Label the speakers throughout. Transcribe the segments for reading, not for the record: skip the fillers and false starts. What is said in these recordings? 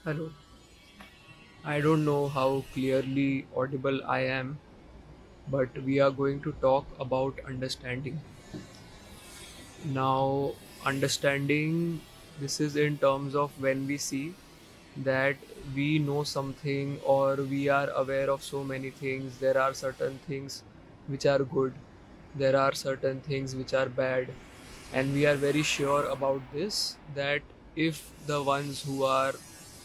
Speaker 1: Hello. I don't know how clearly audible I am, but we are going to talk about understanding. Now, understanding this is in terms of when we see that we know something or we are aware of so many things. There are certain things which are good, there are certain things which are bad, and we are very sure about this that if the ones who are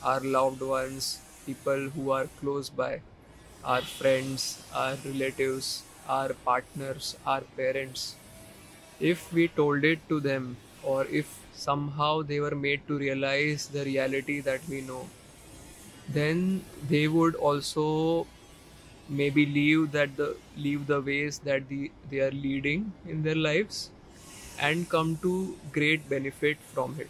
Speaker 1: our loved ones, people who are close by, our friends, our relatives, our partners, our parents, if we told it to them, or if somehow they were made to realize the reality that we know, then they would also maybe leave the ways that they are leading in their lives and come to great benefit from it.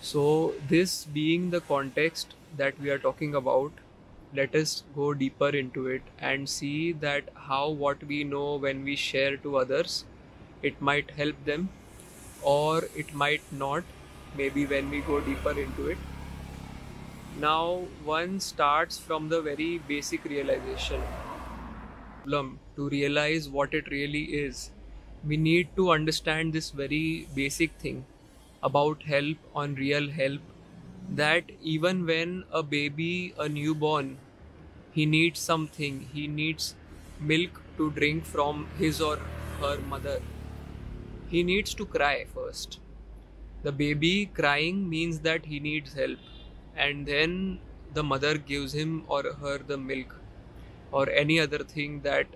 Speaker 1: So, this being the context that we are talking about, let us go deeper into it and see that how what we know when we share to others, it might help them or it might not, maybe when we go deeper into it. Now, one starts from the very basic realization problem to realize what it really is. We need to understand this very basic thing about help on real help, that even when a baby, a newborn, he needs something, he needs milk to drink from his or her mother, he needs to cry first. The baby crying means that he needs help, and then the mother gives him or her the milk or any other thing that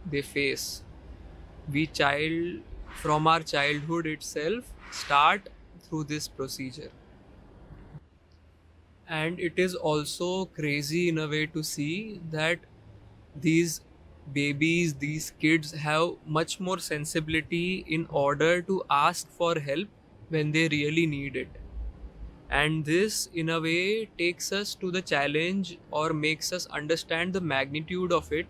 Speaker 1: they face. We child from our childhood itself start through this procedure. And it is also crazy in a way to see that these babies, these kids have much more sensibility in order to ask for help when they really need it. And this, in a way, takes us to the challenge or makes us understand the magnitude of it,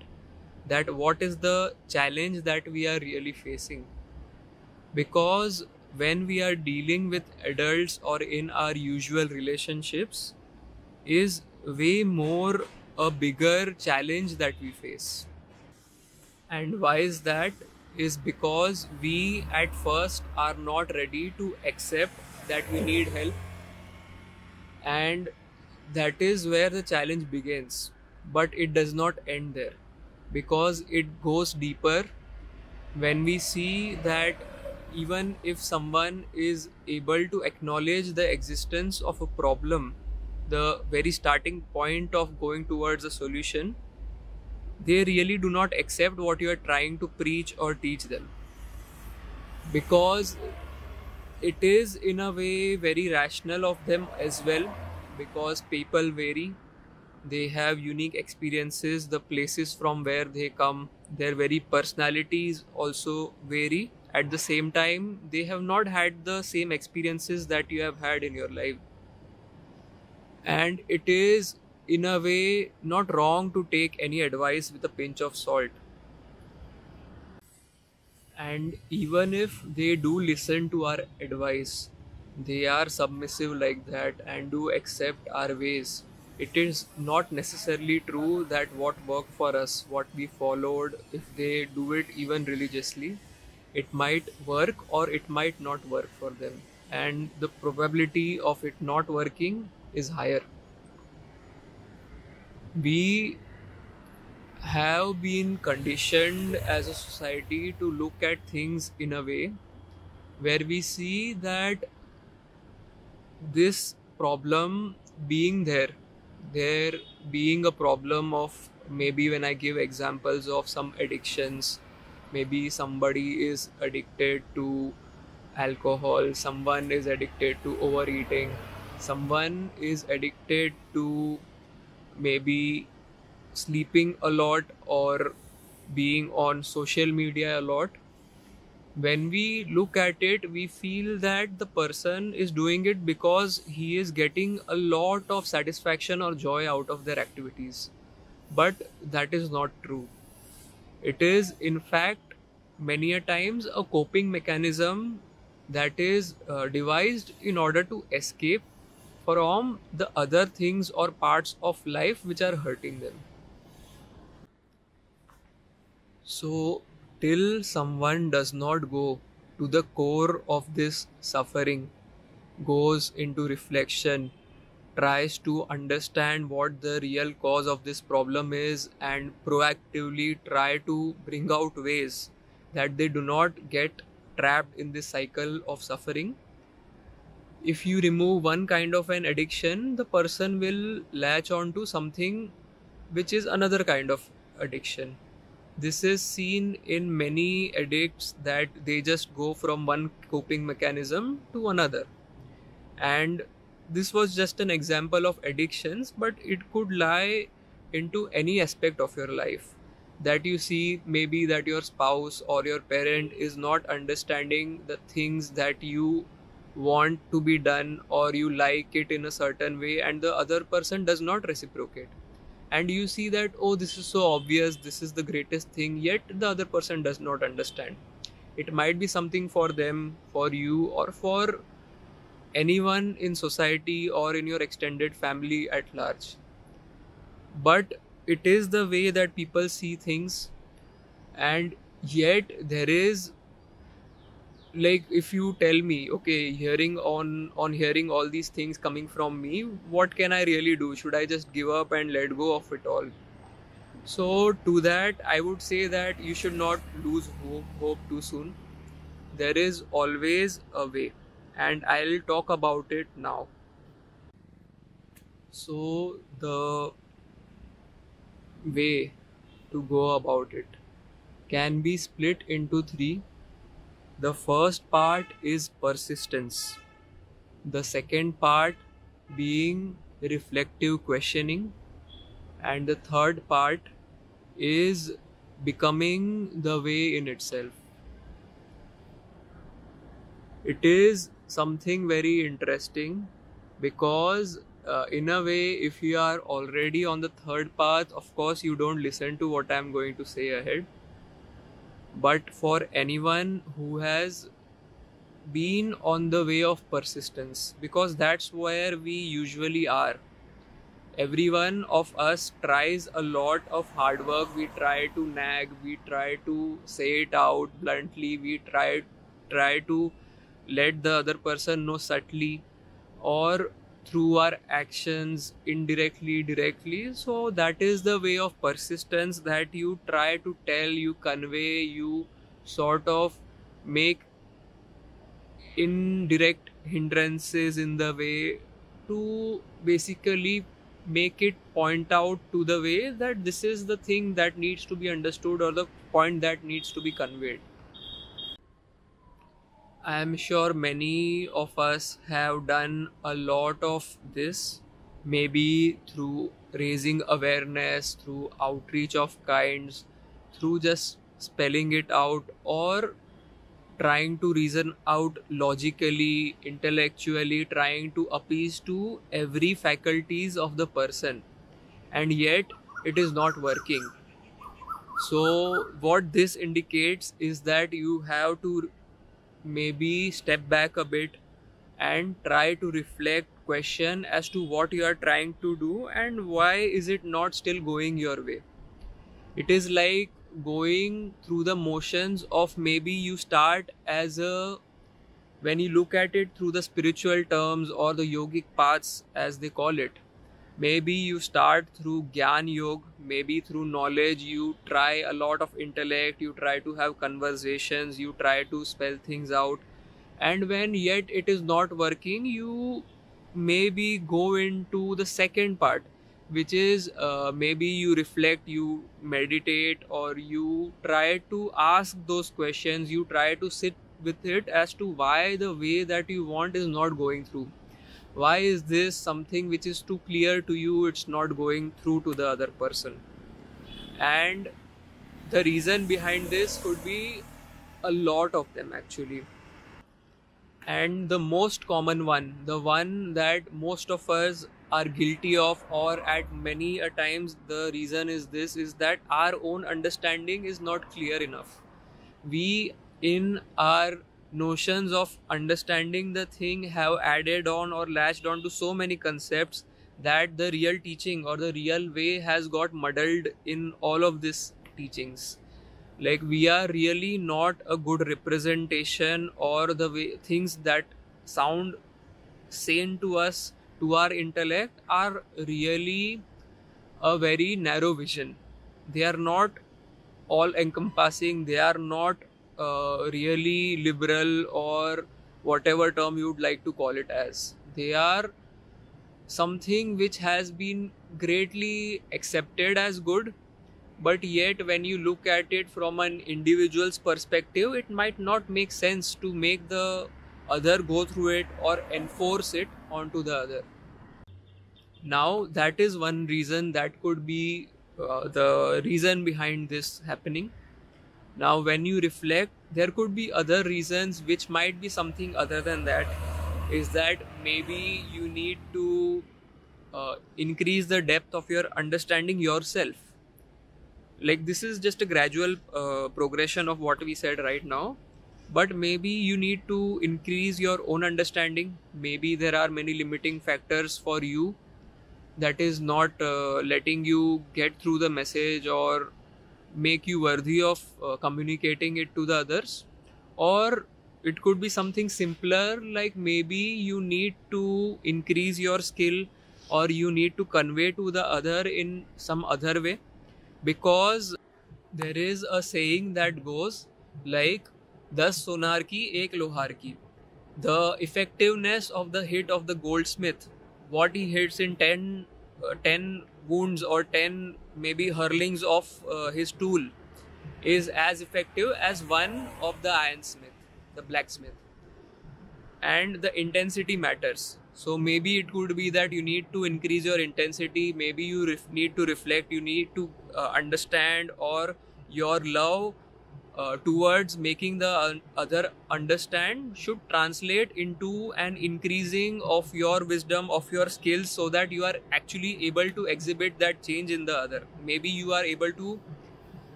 Speaker 1: that what is the challenge that we are really facing. Because when we are dealing with adults or in our usual relationships, is way more a bigger challenge that we face. And why is that? Is because we at first are not ready to accept that we need help, and that is where the challenge begins. But it does not end there, because it goes deeper when we see that even if someone is able to acknowledge the existence of a problem, the very starting point of going towards a solution, they really do not accept what you are trying to preach or teach them, because it is in a way very rational of them as well, because people vary, they have unique experiences, the places from where they come, their very personalities also vary. At the same time, they have not had the same experiences that you have had in your life, and it is in a way not wrong to take any advice with a pinch of salt. And even if they do listen to our advice, they are submissive like that and do accept our ways, it is not necessarily true that what worked for us, what we followed, if they do it even religiously, it might work or it might not work for them, and the probability of it not working is higher. We have been conditioned as a society to look at things in a way where we see that this problem being there being a problem of, maybe when I give examples of some addictions, maybe somebody is addicted to alcohol, someone is addicted to overeating, someone is addicted to maybe sleeping a lot or being on social media a lot. When we look at it, we feel that the person is doing it because he is getting a lot of satisfaction or joy out of their activities. But that is not true. It is, in fact, many a times a coping mechanism that is devised in order to escape from the other things or parts of life which are hurting them. So, till someone does not go to the core of this suffering, goes into reflection, tries to understand what the real cause of this problem is, and proactively try to bring out ways that they do not get trapped in this cycle of suffering. If you remove one kind of an addiction, the person will latch on to something which is another kind of addiction. This is seen in many addicts that they just go from one coping mechanism to another. And this was just an example of addictions, but it could lie into any aspect of your life. That you see, maybe that your spouse or your parent is not understanding the things that you want to be done, or you like it in a certain way, and the other person does not reciprocate. And you see that, oh, this is so obvious, this is the greatest thing, yet the other person does not understand. It might be something for them, for you, or for anyone in society or in your extended family at large. But it is the way that people see things, and yet there is, like, if you tell me, okay, hearing all these things coming from me, what can I really do? Should I just give up and let go of it all? So to that I would say that you should not lose hope too soon. There is always a way, and I'll talk about it now. So the way to go about it can be split into three. The first part is persistence. The second part being reflective questioning. And the third part is becoming the way in itself. It is something very interesting because, in a way, if you are already on the third path, of course, you don't listen to what I'm going to say ahead. But for anyone who has been on the way of persistence, because that's where we usually are. Every one of us tries a lot of hard work. We try to nag, we try to say it out bluntly, we try to let the other person know subtly, or through our actions, indirectly, directly. So that is the way of persistence, that you try to tell, you convey, you sort of make indirect hindrances in the way to basically make it point out to the way that this is the thing that needs to be understood, or the point that needs to be conveyed. I am sure many of us have done a lot of this, maybe through raising awareness, through outreach of kinds, through just spelling it out, or trying to reason out logically, intellectually, trying to appease to every faculties of the person, and yet it is not working. So what this indicates is that you have to maybe step back a bit and try to reflect, question as to what you are trying to do and why is it not still going your way. It is like going through the motions of, maybe you start as a, when you look at it through the spiritual terms or the yogic paths as they call it, maybe you start through Gyan Yoga, maybe through knowledge, you try a lot of intellect, you try to have conversations, you try to spell things out, and when yet it is not working, you maybe go into the second part, which is maybe you reflect, you meditate, or you try to ask those questions, you try to sit with it as to why the way that you want is not going through. Why is this something which is too clear to you, it's not going through to the other person? And the reason behind this could be a lot of them actually. And the most common one, the one that most of us are guilty of, or at many a times the reason is this, is that our own understanding is not clear enough. We, in our notions of understanding the thing have added on or latched on to so many concepts that the real teaching or the real way has got muddled in all of these teachings. Like, we are really not a good representation, or the way things that sound sane to us, to our intellect, are really a very narrow vision. They are not all encompassing, they are not really liberal, or whatever term you'd like to call it as. They are something which has been greatly accepted as good, but yet when you look at it from an individual's perspective, it might not make sense to make the other go through it or enforce it onto the other. Now, that is one reason that could be the reason behind this happening. Now, when you reflect, there could be other reasons which might be something other than that. Is that maybe you need to increase the depth of your understanding yourself. Like, this is just a gradual progression of what we said right now. But maybe you need to increase your own understanding. Maybe there are many limiting factors for you that is not letting you get through the message or make you worthy of communicating it to the others. Or it could be something simpler, like maybe you need to increase your skill, or you need to convey to the other in some other way. Because there is a saying that goes like, 10 sonar ki ek lohar ki. The effectiveness of the hit of the goldsmith, what he hits in 10 wounds or 10 maybe hurlings of his tool, is as effective as one of the ironsmith, the blacksmith. And the intensity matters. So maybe it could be that you need to increase your intensity. Maybe you need to reflect, you need to understand, or your love towards making the other understand should translate into an increasing of your wisdom, of your skills, so that you are actually able to exhibit that change in the other. Maybe you are able to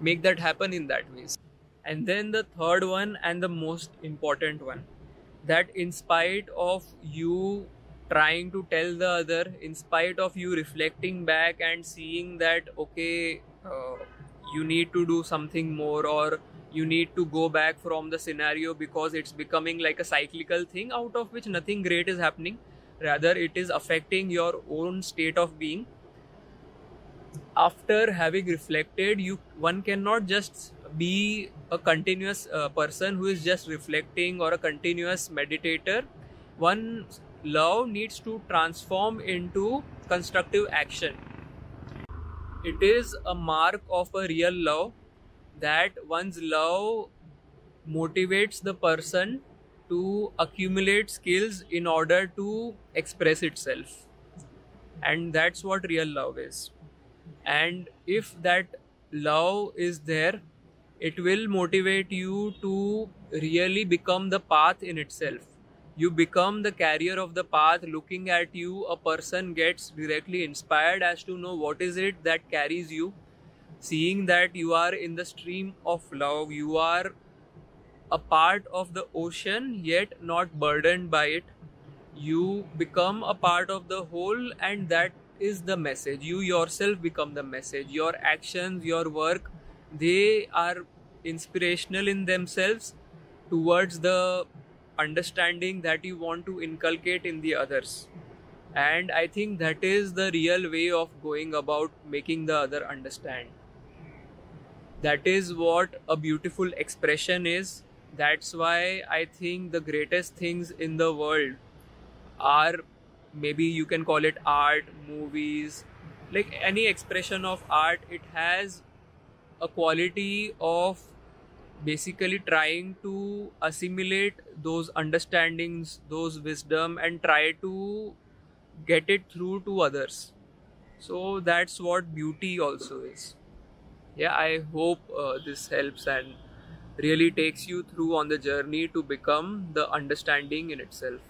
Speaker 1: make that happen in that ways. And then the third one, and the most important one, that in spite of you trying to tell the other, in spite of you reflecting back and seeing that okay, you need to do something more, or you need to go back from the scenario because it's becoming like a cyclical thing out of which nothing great is happening, rather it is affecting your own state of being. After having reflected, one cannot just be a continuous person who is just reflecting, or a continuous meditator. One love needs to transform into constructive action. It is a mark of a real love that one's love motivates the person to accumulate skills in order to express itself. And that's what real love is. And if that love is there, it will motivate you to really become the path in itself. You become the carrier of the path. Looking at you, a person gets directly inspired as to know what is it that carries you. Seeing that you are in the stream of love, you are a part of the ocean yet not burdened by it. You become a part of the whole, and that is the message. You yourself become the message. Your actions, your work, they are inspirational in themselves towards the understanding that you want to inculcate in the others. And I think that is the real way of going about making the other understand. That is what a beautiful expression is. That's why I think the greatest things in the world are, maybe you can call it art, movies, like any expression of art. It has a quality of basically trying to assimilate those understandings, those wisdom, and try to get it through to others. So that's what beauty also is. Yeah, I hope this helps and really takes you through on the journey to become the understanding in itself.